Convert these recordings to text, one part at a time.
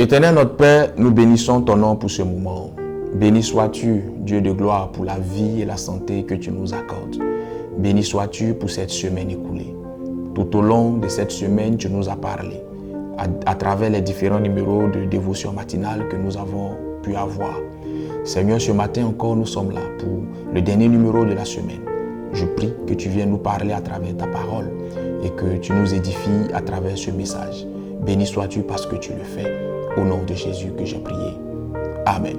Éternel notre Père, nous bénissons ton nom pour ce moment. Béni sois-tu, Dieu de gloire, pour la vie et la santé que tu nous accordes. Béni sois-tu pour cette semaine écoulée. Tout au long de cette semaine, tu nous as parlé à travers les différents numéros de dévotion matinale que nous avons pu avoir. Seigneur, ce matin encore, nous sommes là pour le dernier numéro de la semaine. Je prie que tu viennes nous parler à travers ta parole et que tu nous édifies à travers ce message. Béni sois-tu parce que tu le fais. Au nom de Jésus que j'ai prié. Amen.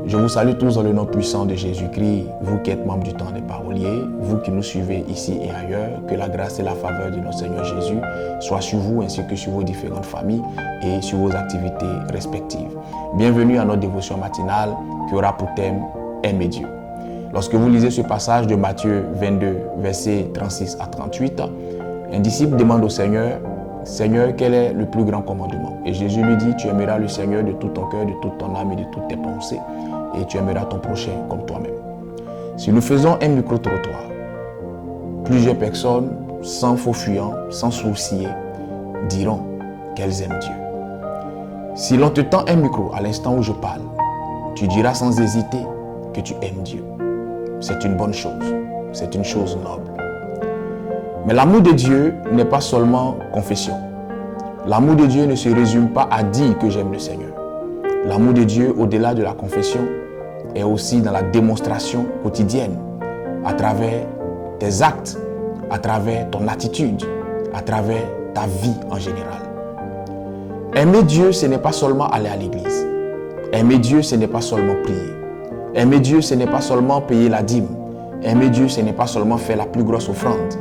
Je vous salue tous dans le nom puissant de Jésus-Christ, vous qui êtes membres du temps des paroliers, vous qui nous suivez ici et ailleurs, que la grâce et la faveur de notre Seigneur Jésus soient sur vous ainsi que sur vos différentes familles et sur vos activités respectives. Bienvenue à notre dévotion matinale qui aura pour thème « Aimer Dieu ». Lorsque vous lisez ce passage de Matthieu 22, versets 36 à 38, un disciple demande au Seigneur « Seigneur, quel est le plus grand commandement ?» Et Jésus lui dit « Tu aimeras le Seigneur de tout ton cœur, de toute ton âme et de toutes tes pensées. Et tu aimeras ton prochain comme toi-même. » Si nous faisons un micro-trottoir, plusieurs personnes, sans faux fuyant, sans sourciller, diront qu'elles aiment Dieu. Si l'on te tend un micro à l'instant où je parle, tu diras sans hésiter que tu aimes Dieu. C'est une bonne chose, c'est une chose noble. Mais l'amour de Dieu n'est pas seulement confession. L'amour de Dieu ne se résume pas à dire que j'aime le Seigneur. L'amour de Dieu, au-delà de la confession, est aussi dans la démonstration quotidienne, à travers tes actes, à travers ton attitude, à travers ta vie en général. Aimer Dieu, ce n'est pas seulement aller à l'église. Aimer Dieu, ce n'est pas seulement prier. Aimer Dieu, ce n'est pas seulement payer la dîme. Aimer Dieu, ce n'est pas seulement faire la plus grosse offrande.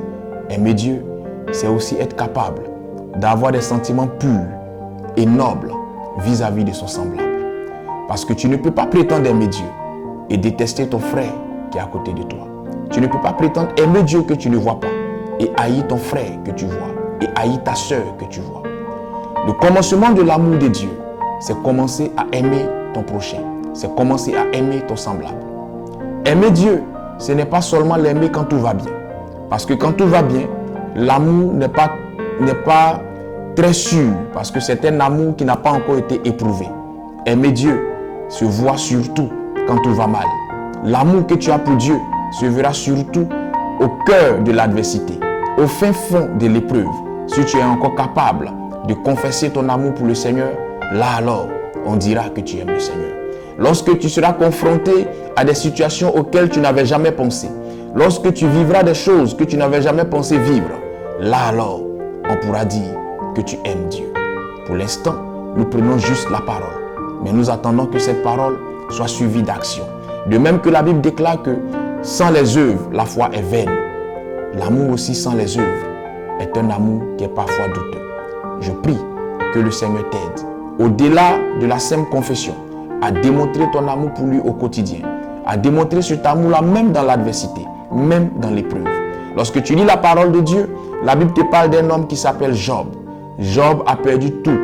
Aimer Dieu, c'est aussi être capable d'avoir des sentiments purs et nobles vis-à-vis de son semblable. Parce que tu ne peux pas prétendre aimer Dieu et détester ton frère qui est à côté de toi. Tu ne peux pas prétendre aimer Dieu que tu ne vois pas et haïr ton frère que tu vois et haïr ta soeur que tu vois. Le commencement de l'amour de Dieu, c'est commencer à aimer ton prochain. C'est commencer à aimer ton semblable. Aimer Dieu, ce n'est pas seulement l'aimer quand tout va bien. Parce que quand tout va bien, l'amour n'est pas très sûr. Parce que c'est un amour qui n'a pas encore été éprouvé. Aimer Dieu se voit surtout quand tout va mal. L'amour que tu as pour Dieu se verra surtout au cœur de l'adversité, au fin fond de l'épreuve. Si tu es encore capable de confesser ton amour pour le Seigneur, là alors, on dira que tu aimes le Seigneur. Lorsque tu seras confronté à des situations auxquelles tu n'avais jamais pensé, lorsque tu vivras des choses que tu n'avais jamais pensé vivre, là alors, on pourra dire que tu aimes Dieu. Pour l'instant, nous prenons juste la parole. Mais nous attendons que cette parole soit suivie d'action. De même que la Bible déclare que sans les œuvres, la foi est vaine. L'amour aussi sans les œuvres est un amour qui est parfois douteux. Je prie que le Seigneur t'aide, au-delà de la simple confession, à démontrer ton amour pour lui au quotidien, à démontrer cet amour-là même dans l'adversité, même dans l'épreuve. Lorsque tu lis la parole de Dieu, la Bible te parle d'un homme qui s'appelle Job. Job a perdu tout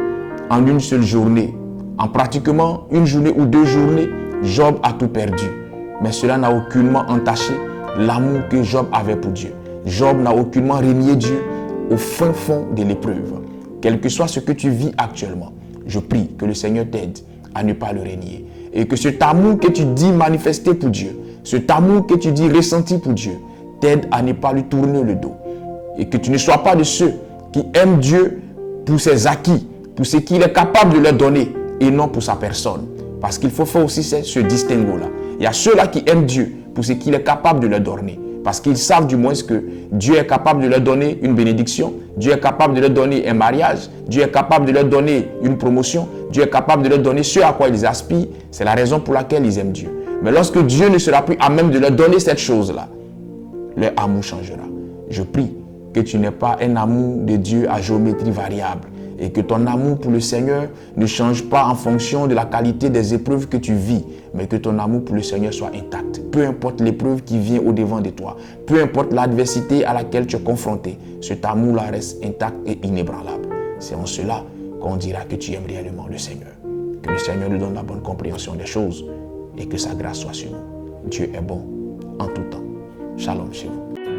en une seule journée. En pratiquement une journée ou 2 journées, Job a tout perdu. Mais cela n'a aucunement entaché l'amour que Job avait pour Dieu. Job n'a aucunement renié Dieu au fin fond de l'épreuve. Quel que soit ce que tu vis actuellement, je prie que le Seigneur t'aide à ne pas le renier. Et que cet amour que tu dis manifester pour Dieu, cet amour que tu dis ressentir pour Dieu, t'aide à ne pas lui tourner le dos. Et que tu ne sois pas de ceux qui aiment Dieu pour ses acquis, pour ce qu'il est capable de leur donner, et non pour sa personne. Parce qu'il faut faire aussi ce distinguo-là. Il y a ceux-là qui aiment Dieu pour ce qu'il est capable de leur donner. Parce qu'ils savent du moins que Dieu est capable de leur donner une bénédiction, Dieu est capable de leur donner un mariage, Dieu est capable de leur donner une promotion, Dieu est capable de leur donner ce à quoi ils aspirent. C'est la raison pour laquelle ils aiment Dieu. Mais lorsque Dieu ne sera plus à même de leur donner cette chose-là, leur amour changera. Je prie que tu n'aies pas un amour de Dieu à géométrie variable. Et que ton amour pour le Seigneur ne change pas en fonction de la qualité des épreuves que tu vis, mais que ton amour pour le Seigneur soit intact. Peu importe l'épreuve qui vient au-devant de toi, peu importe l'adversité à laquelle tu es confronté, cet amour-là reste intact et inébranlable. C'est en cela qu'on dira que tu aimes réellement le Seigneur. Que le Seigneur nous donne la bonne compréhension des choses et que sa grâce soit sur nous. Dieu est bon en tout temps. Shalom chez vous.